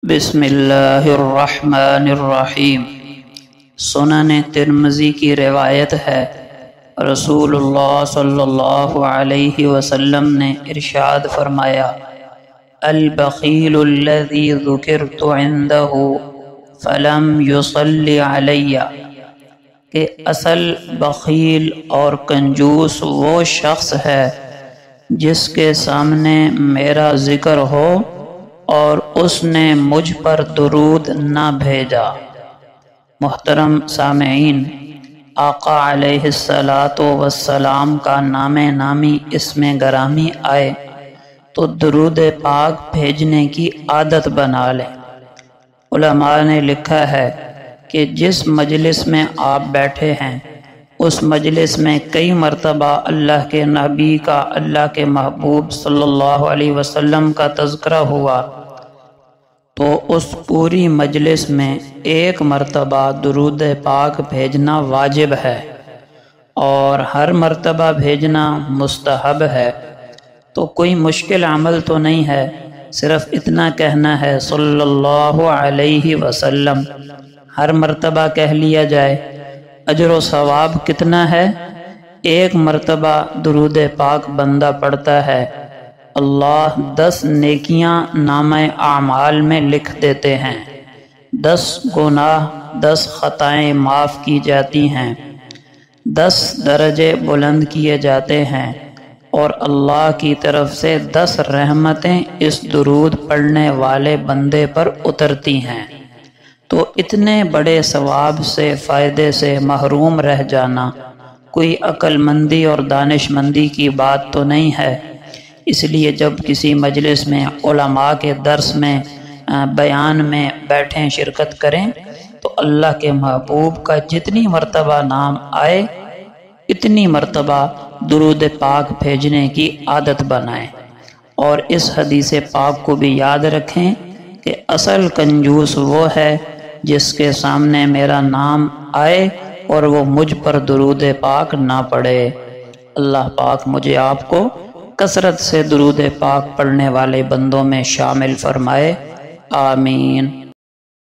بسم اللہ الرحمن الرحیم۔ سنن ترمذی کی روایت ہے، رسول اللہ صلی اللہ علیہ وسلم نے ارشاد فرمایا، البخیل الذی ذکرت عندہ فلم یصل علی، کہ اصل بخیل اور کنجوس وہ شخص ہے جس کے سامنے میرا ذکر ہو اور اس نے مجھ پر درود نہ بھیجا۔ محترم سامعین، آقا علیہ السلام کا نام نامی اسم گرامی آئے تو درود پاک بھیجنے کی عادت بنا لیں۔ علماء نے لکھا ہے کہ جس مجلس میں آپ بیٹھے ہیں اس مجلس میں کئی مرتبہ اللہ کے نبی کا، اللہ کے محبوب صلی اللہ علیہ وسلم کا تذکرہ ہوا تو اس پوری مجلس میں ایک مرتبہ درود پاک بھیجنا واجب ہے اور ہر مرتبہ بھیجنا مستحب ہے۔ تو کوئی مشکل عمل تو نہیں ہے، صرف اتنا کہنا ہے صلی اللہ علیہ وسلم، ہر مرتبہ کہہ لیا جائے۔ اجر و ثواب کتنا ہے؟ ایک مرتبہ درود پاک بندہ پڑھتا ہے، اللہ 10 نیکیاں نامہ اعمال میں لکھ دیتے ہیں، 10 گناہ 10 خطائیں معاف کی جاتی ہیں، 10 درجے بلند کیے جاتے ہیں اور اللہ کی طرف سے 10 رحمتیں اس درود پڑھنے والے بندے پر اترتی ہیں۔ تو اتنے بڑے ثواب سے، فائدے سے محروم رہ جانا کوئی عقل مندی اور دانش مندی کی بات تو نہیں ہے۔ اس لیے جب کسی مجلس میں، علماء کے درس میں، بیان میں بیٹھیں، شرکت کریں تو اللہ کے محبوب کا جتنی مرتبہ نام آئے اتنی مرتبہ درود پاک بھیجنے کی عادت بنائیں، اور اس حدیث پاک کو بھی یاد رکھیں کہ اصل کنجوس وہ ہے جس کے سامنے میرا نام آئے اور وہ مجھ پر درود پاک نہ پڑھے۔ اللہ پاک مجھے آپ کو کثرت سے درود پاک پڑھنے والے بندوں میں شامل فرمائے، آمین۔